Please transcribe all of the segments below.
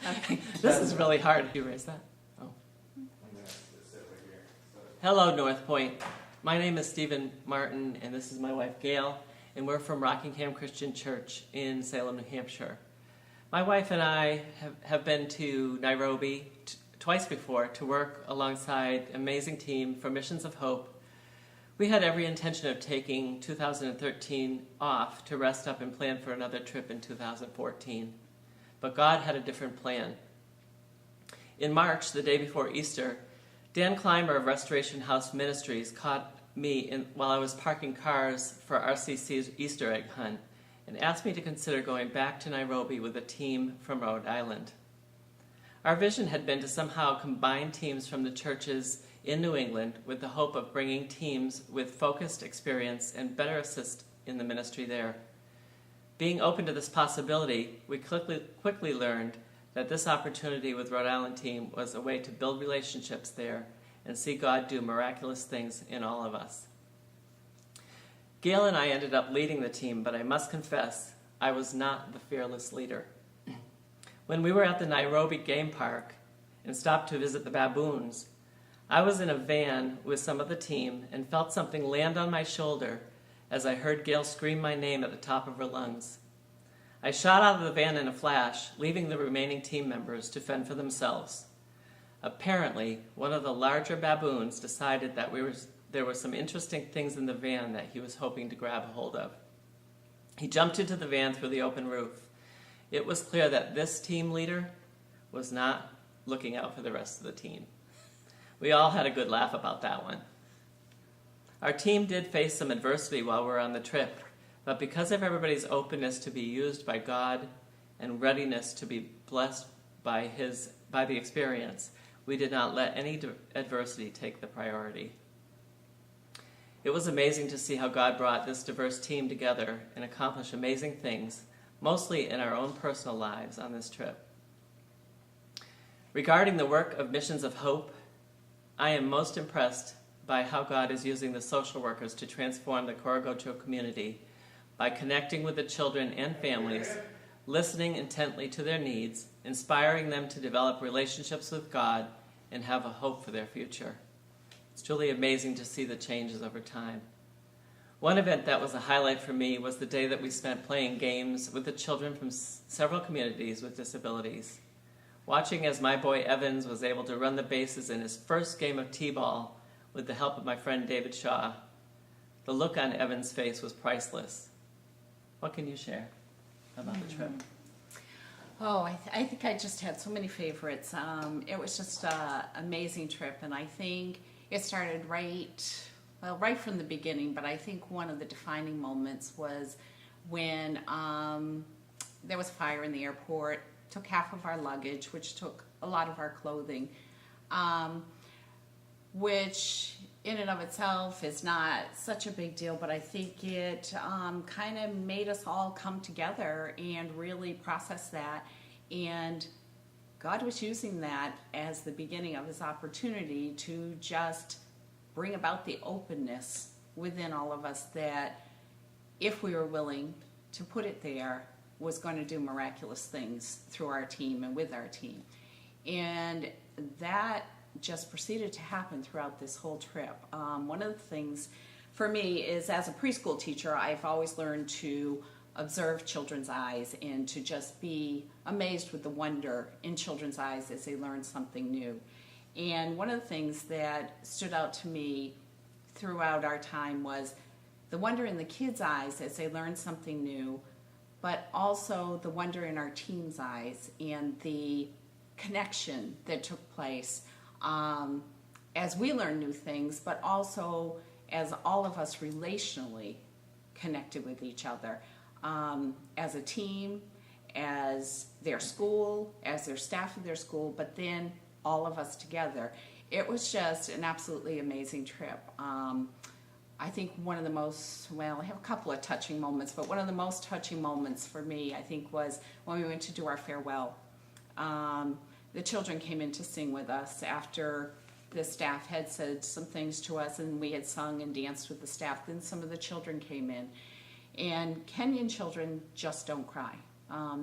Okay. This is really hard. You raise that? Oh. Hello, North Point. My name is Stephen Martin, and this is my wife, Gail, and we're from Rockingham Christian Church in Salem, New Hampshire. My wife and I have been to Nairobi twice before to work alongside an amazing team from Missions of Hope. We had every intention of taking 2013 off to rest up and plan for another trip in 2014. But God had a different plan. In March, the day before Easter, Dan Clymer of Restoration House Ministries caught me while I was parking cars for RCC's Easter egg hunt and asked me to consider going back to Nairobi with a team from Rhode Island. Our vision had been to somehow combine teams from the churches in New England with the hope of bringing teams with focused experience and better assist in the ministry there. Being open to this possibility, we quickly learned that this opportunity with Rhode Island team was a way to build relationships there and see God do miraculous things in all of us. Gail and I ended up leading the team, but I must confess, I was not the fearless leader. When we were at the Nairobi game park and stopped to visit the baboons, I was in a van with some of the team and felt something land on my shoulder as I heard Gail scream my name at the top of her lungs. I shot out of the van in a flash, leaving the remaining team members to fend for themselves. Apparently, one of the larger baboons decided that there were some interesting things in the van that he was hoping to grab a hold of. He jumped into the van through the open roof. It was clear that this team leader was not looking out for the rest of the team. We all had a good laugh about that one. Our team did face some adversity while we were on the trip, but because of everybody's openness to be used by God and readiness to be blessed by the experience, we did not let any adversity take the priority. It was amazing to see how God brought this diverse team together and accomplished amazing things, mostly in our own personal lives on this trip. Regarding the work of Missions of Hope, I am most impressed by how God is using the social workers to transform the Korogocho community by connecting with the children and families, listening intently to their needs, inspiring them to develop relationships with God, and have a hope for their future. It's truly amazing to see the changes over time. One event that was a highlight for me was the day that we spent playing games with the children from several communities with disabilities. Watching as my boy Evans was able to run the bases in his first game of t-ball with the help of my friend David Shaw, the look on Evans' face was priceless. What can you share about the trip? Oh, I think I just had so many favorites. It was just an amazing trip, and I think it started right from the beginning, but I think one of the defining moments was when there was a fire in the airport, took half of our luggage, which took a lot of our clothing, which in and of itself is not such a big deal, but I think it kind of made us all come together and really process that. And God was using that as the beginning of his opportunity to just bring about the openness within all of us that if we were willing to put it there, was going to do miraculous things through our team and with our team. And that just proceeded to happen throughout this whole trip. One of the things for me is, as a preschool teacher, I've always learned to observe children's eyes and to just be amazed with the wonder in children's eyes as they learn something new. And one of the things that stood out to me throughout our time was the wonder in the kids' eyes as they learned something new, but also the wonder in our team's eyes and the connection that took place as we learned new things, but also as all of us relationally connected with each other, as a team, as their school, as their staff of their school, but then all of us together. It was just an absolutely amazing trip. I think one of the most, well, I have a couple of touching moments, but one of the most touching moments for me, I think, was when we went to do our farewell. The children came in to sing with us after the staff had said some things to us and we had sung and danced with the staff. Then some of the children came in. And Kenyan children just don't cry.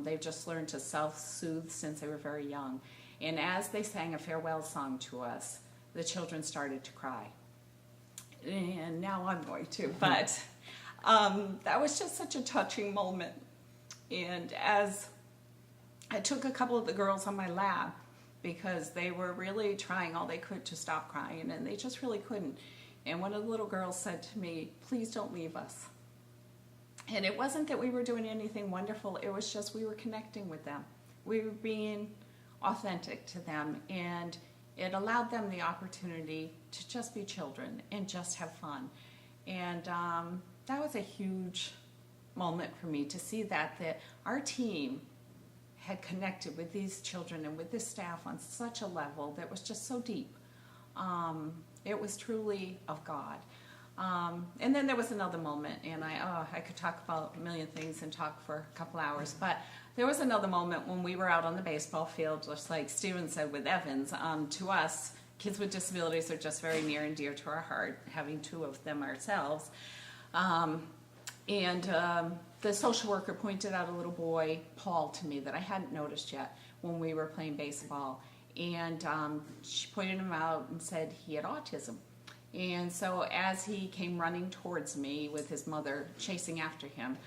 They've just learned to self-soothe since they were very young. And as they sang a farewell song to us, the children started to cry. And now I'm going to, but that was just such a touching moment. And as I took a couple of the girls on my lap, because they were really trying all they could to stop crying, and they just really couldn't. And one of the little girls said to me, "Please don't leave us." And it wasn't that we were doing anything wonderful, it was just we were connecting with them. We were being authentic to them, and it allowed them the opportunity to just be children and just have fun. And that was a huge moment for me to see that our team had connected with these children and with this staff on such a level that was just so deep. It was truly of God. And then there was another moment, and I could talk about a million things and talk for a couple hours, but there was another moment when we were out on the baseball field, just like Steven said with Evans. To us, kids with disabilities are just very near and dear to our heart, having two of them ourselves. The social worker pointed out a little boy, Paul, to me that I hadn't noticed yet when we were playing baseball. And she pointed him out and said he had autism. And so as he came running towards me with his mother chasing after him,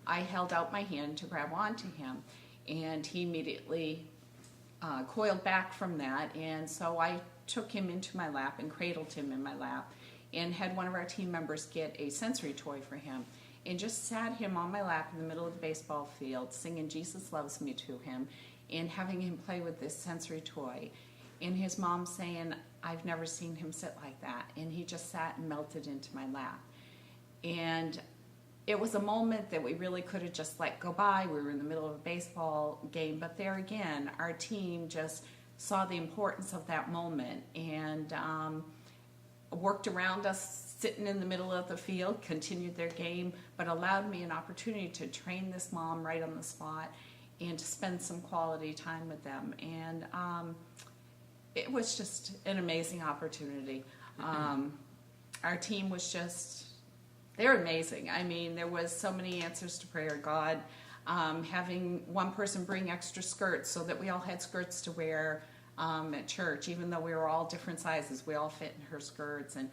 I held out my hand to grab onto him. And he immediately coiled back from that. And so I took him into my lap and cradled him in my lap and had one of our team members get a sensory toy for him. And just sat him on my lap in the middle of the baseball field, singing "Jesus Loves Me" to him, and having him play with this sensory toy. And his mom saying, "I've never seen him sit like that." And he just sat and melted into my lap. And it was a moment that we really could have just let go by. We were in the middle of a baseball game, but there again, our team just saw the importance of that moment and worked around us sitting in the middle of the field, continued their game, but allowed me an opportunity to train this mom right on the spot and to spend some quality time with them. And it was just an amazing opportunity. Our team was just, they're amazing. I mean, there was so many answers to prayer. God, having one person bring extra skirts so that we all had skirts to wear at church, even though we were all different sizes, we all fit in her skirts. And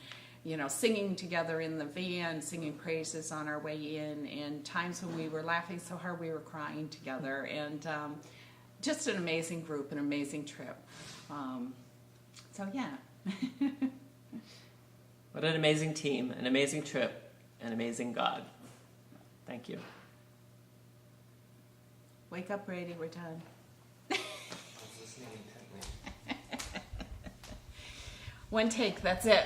singing together in the van, singing praises on our way in, and times when we were laughing so hard we were crying together. And just an amazing group, an amazing trip. So yeah. What an amazing team, an amazing trip, an amazing God. Thank you. Wake up, Brady, we're done. I was listening intently. One take, that's it.